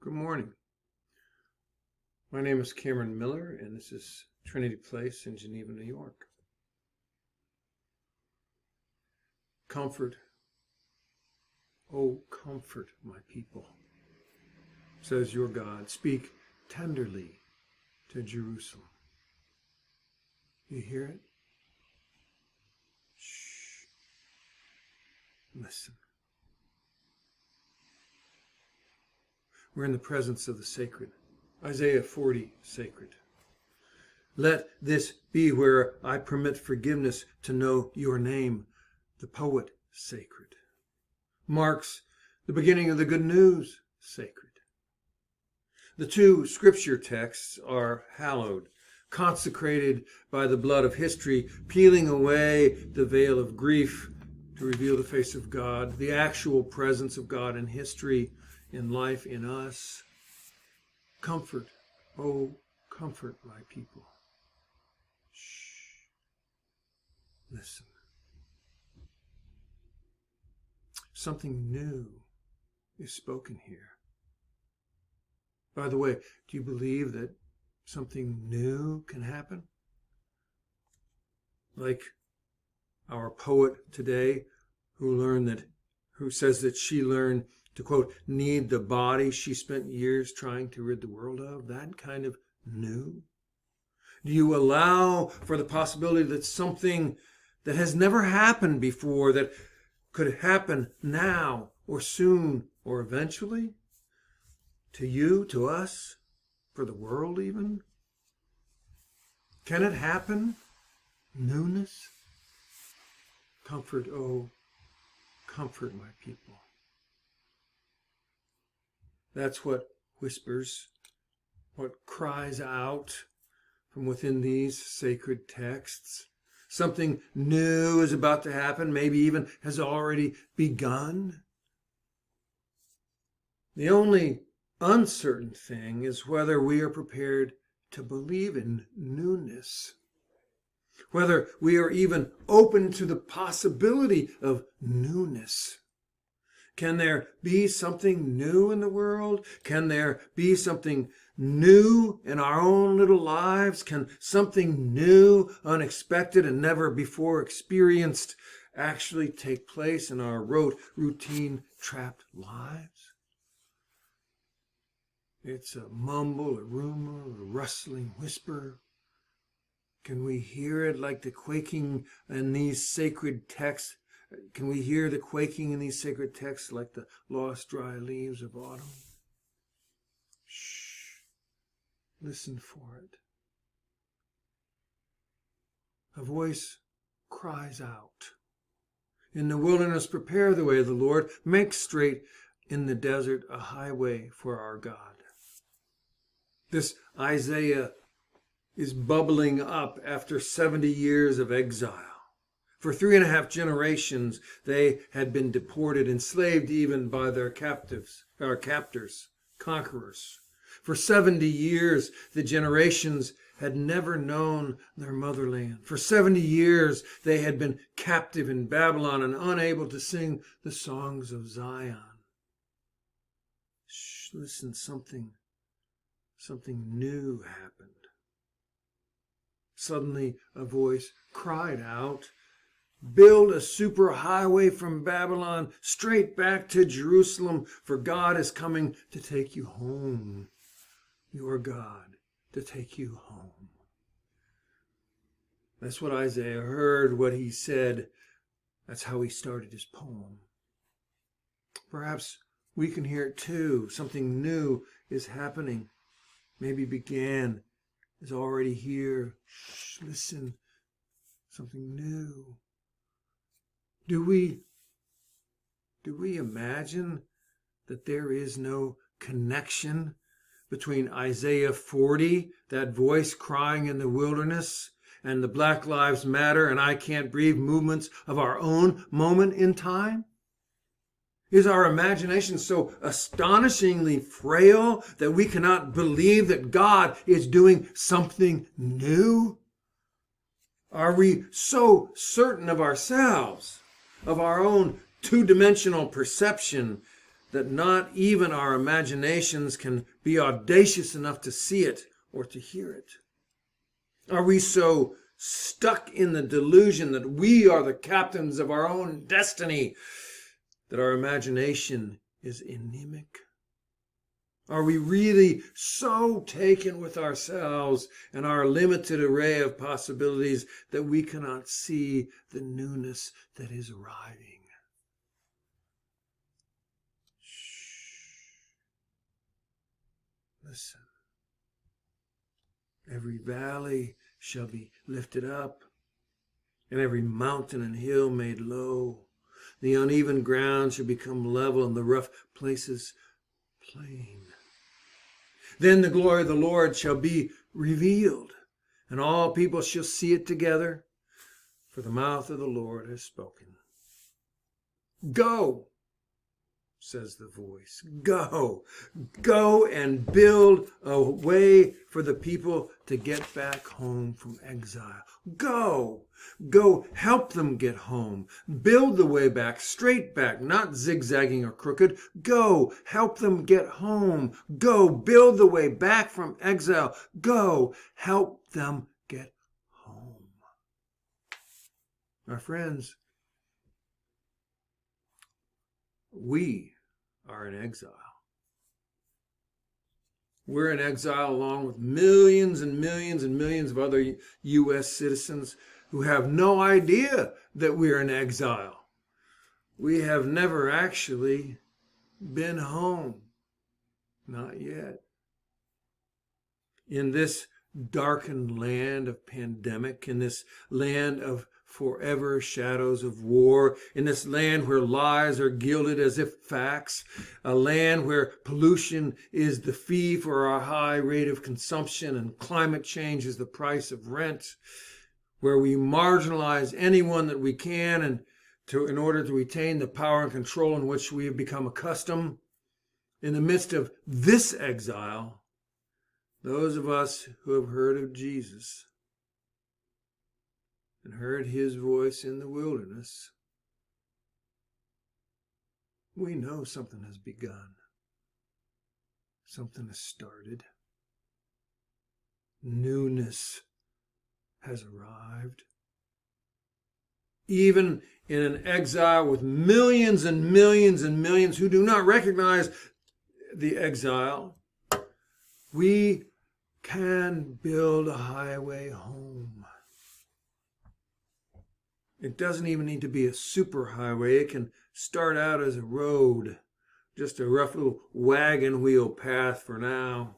Good morning. My name is Cameron Miller, and this is Trinity Place in Geneva, New York. Comfort, oh, comfort my people, says your God. Speak tenderly to Jerusalem. You hear it? Shh. Listen. We're in the presence of the sacred. Isaiah 40, sacred. Let this be where I permit forgiveness to know your name, the poet, sacred. Marks the beginning of the good news, sacred. The two scripture texts are hallowed, consecrated by the blood of history, peeling away the veil of grief to reveal the face of God, the actual presence of God in history, in life, in us. Comfort, oh, comfort my people. Shh. Listen. Something new is spoken here. By the way, do you believe that something new can happen? Like our poet today who says that she learned to, quote, need the body she spent years trying to rid the world of, that kind of new? Do you allow for the possibility that something that has never happened before, that could happen now or soon or eventually? To you, to us, for the world even? Can it happen? Newness? Comfort, oh, comfort my people. That's what whispers, what cries out from within these sacred texts. Something new is about to happen, maybe even has already begun. The only uncertain thing is whether we are prepared to believe in newness, whether we are even open to the possibility of newness. Can there be something new in the world? Can there be something new in our own little lives? Can something new, unexpected, and never before experienced actually take place in our rote, routine, trapped lives? It's a mumble, a rumor, a rustling whisper. Can we hear it like the quaking in these sacred texts? Can we hear the quaking in these sacred texts like the lost dry leaves of autumn? Shh. Listen for it. A voice cries out. In the wilderness, prepare the way of the Lord. Make straight in the desert a highway for our God. This Isaiah is bubbling up after 70 years of exile. For 3.5 generations, they had been deported, enslaved even by their captors, conquerors. For 70 years, the generations had never known their motherland. For 70 years, they had been captive in Babylon and unable to sing the songs of Zion. Shh, listen, something new happened. Suddenly, a voice cried out, build a superhighway from Babylon straight back to Jerusalem, for God is coming to take you home. Your God to take you home. That's what Isaiah heard, what he said. That's how he started his poem. Perhaps we can hear it too. Something new is happening. Maybe began, is already here. Shh, listen. Something new. Do we imagine that there is no connection between Isaiah 40, that voice crying in the wilderness, and the Black Lives Matter and I Can't Breathe movements of our own moment in time? Is our imagination so astonishingly frail that we cannot believe that God is doing something new? Are we so certain of ourselves, of our own two-dimensional perception, that not even our imaginations can be audacious enough to see it or to hear it? Are we so stuck in the delusion that we are the captains of our own destiny that our imagination is anemic? Are we really so taken with ourselves and our limited array of possibilities that we cannot see the newness that is arriving? Shh. Listen. Every valley shall be lifted up, and every mountain and hill made low. The uneven ground shall become level, and the rough places plain. Then the glory of the Lord shall be revealed, and all people shall see it together, for the mouth of the Lord has spoken. Go, says the voice. Go. Go and build a way for the people to get back home from exile. Go. Go help them get home. Build the way back, straight back, not zigzagging or crooked. Go help them get home. Go build the way back from exile. Go help them get home. My friends, we are in exile. We're in exile along with millions and millions and millions of other U.S. citizens who have no idea that we're in exile. We have never actually been home. Not yet. In this darkened land of pandemic, in this land of forever shadows of war, in this land where lies are gilded as if facts, a land where pollution is the fee for our high rate of consumption and climate change is the price of rent, where we marginalize anyone that we can in order to retain the power and control in which we have become accustomed. In the midst of this exile, those of us who have heard of Jesus and heard his voice in the wilderness, we know something has begun. Something has started. Newness has arrived. Even in an exile with millions and millions and millions who do not recognize the exile, we can build a highway home. It doesn't even need to be a super highway. It can start out as a road, just a rough little wagon wheel path for now.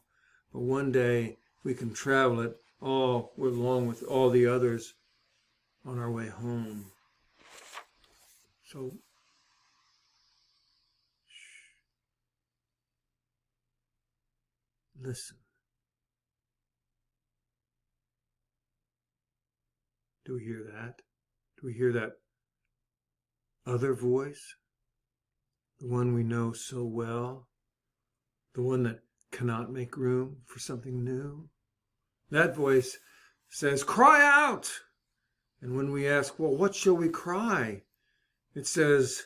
But one day we can travel it all along with all the others on our way home. So, listen. Do we hear that? Do we hear that other voice? The one we know so well? The one that cannot make room for something new? That voice says, cry out! And when we ask, well, what shall we cry? It says,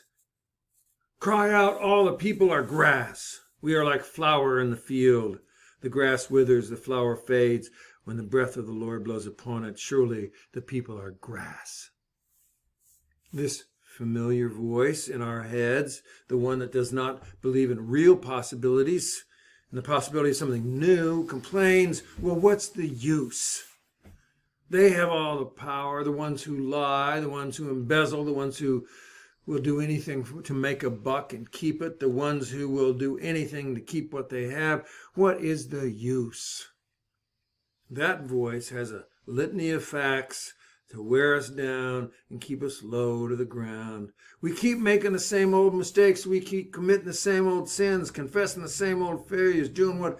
cry out, all the people are grass. We are like flower in the field. The grass withers, the flower fades. When the breath of the Lord blows upon it, surely the people are grass. This familiar voice in our heads, the one that does not believe in real possibilities and the possibility of something new, complains, well, what's the use? They have all the power, the ones who lie, the ones who embezzle, the ones who will do anything to make a buck and keep it, the ones who will do anything to keep what they have. What is the use? That voice has a litany of facts to wear us down and keep us low to the ground. We keep making the same old mistakes. We keep committing the same old sins, confessing the same old failures, doing what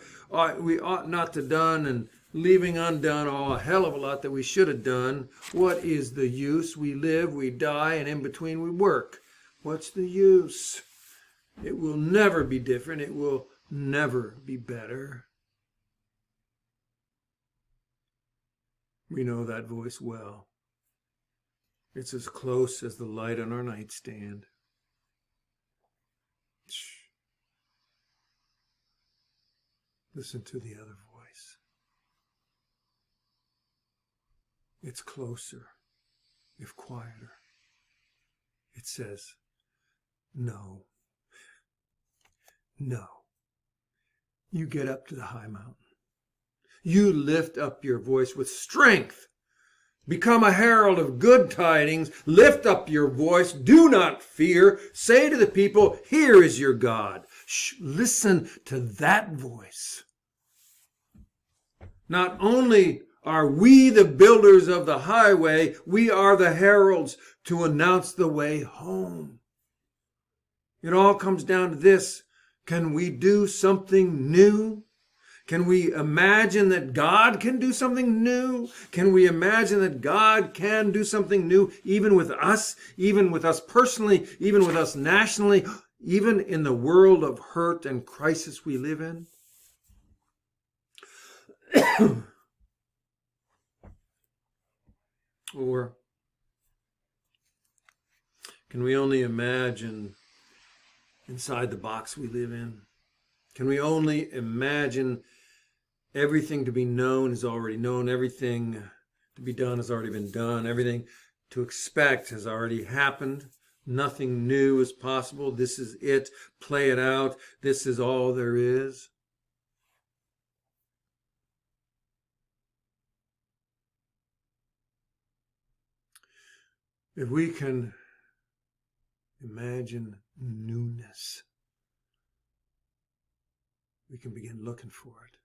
we ought not to done, and leaving undone a hell of a lot that we should have done. What is the use? We live, we die, and in between we work. What's the use? It will never be different. It will never be better. We know that voice well. It's as close as the light on our nightstand. Shh. Listen to the other voice. It's closer, if quieter. It says, no, no. You get up to the high mountain. You lift up your voice with strength. Become a herald of good tidings. Lift up your voice. Do not fear. Say to the people, here is your God. Listen to that voice. Not only are we the builders of the highway, we are the heralds to announce the way home. It all comes down to this. Can we do something new? Can we imagine that God can do something new? Can we imagine that God can do something new even with us personally, even with us nationally, even in the world of hurt and crisis we live in? Or can we only imagine inside the box we live in? Can we only imagine everything to be known is already known, everything to be done has already been done, everything to expect has already happened, nothing new is possible, this is it, play it out, this is all there is? If we can imagine newness, we can begin looking for it.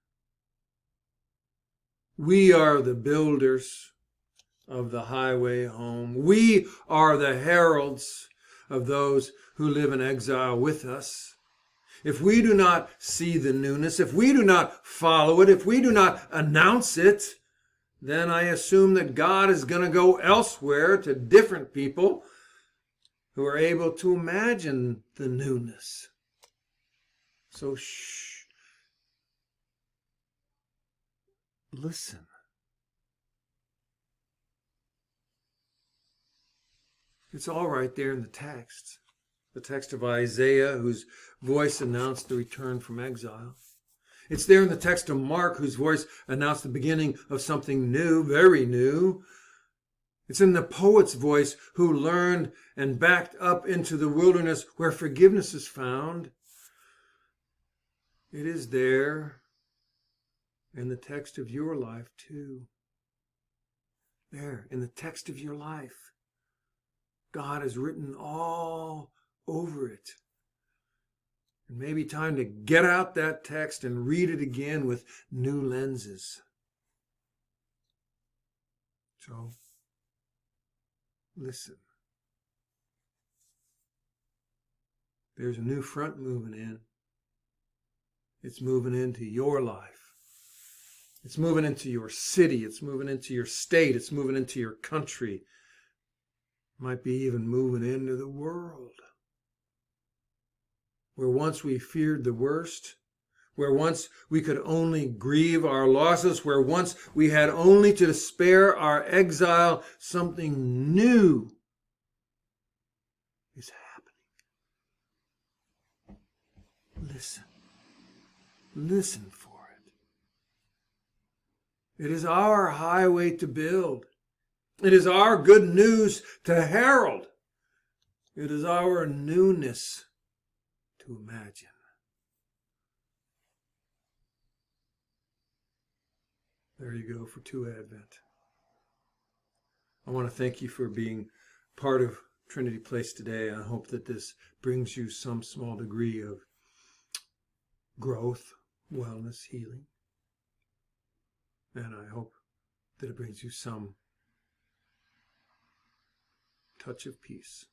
We are the builders of the highway home. We are the heralds of those who live in exile with us. If we do not see the newness, if we do not follow it, if we do not announce it, then I assume that God is going to go elsewhere to different people who are able to imagine the newness. So shh. Listen. It's all right there in the text of Isaiah, whose voice announced the return from exile. It's there in the text of Mark, whose voice announced the beginning of something new, very new. It's in the poet's voice who learned and backed up into the wilderness where forgiveness is found. It is there in the text of your life too. There, in the text of your life. God has written all over it. It may be time to get out that text and read it again with new lenses. So, listen. There's a new front moving in. It's moving into your life. It's moving into your city. It's moving into your state. It's moving into your country. It might be even moving into the world. Where once we feared the worst, where once we could only grieve our losses, where once we had only to despair our exile, something new is happening. Listen. Listen for it. It is our highway to build. It is our good news to herald. It is our newness to imagine. There you go for 2 Advent. I want to thank you for being part of Trinity Place today. I hope that this brings you some small degree of growth, wellness, healing. And I hope that it brings you some touch of peace.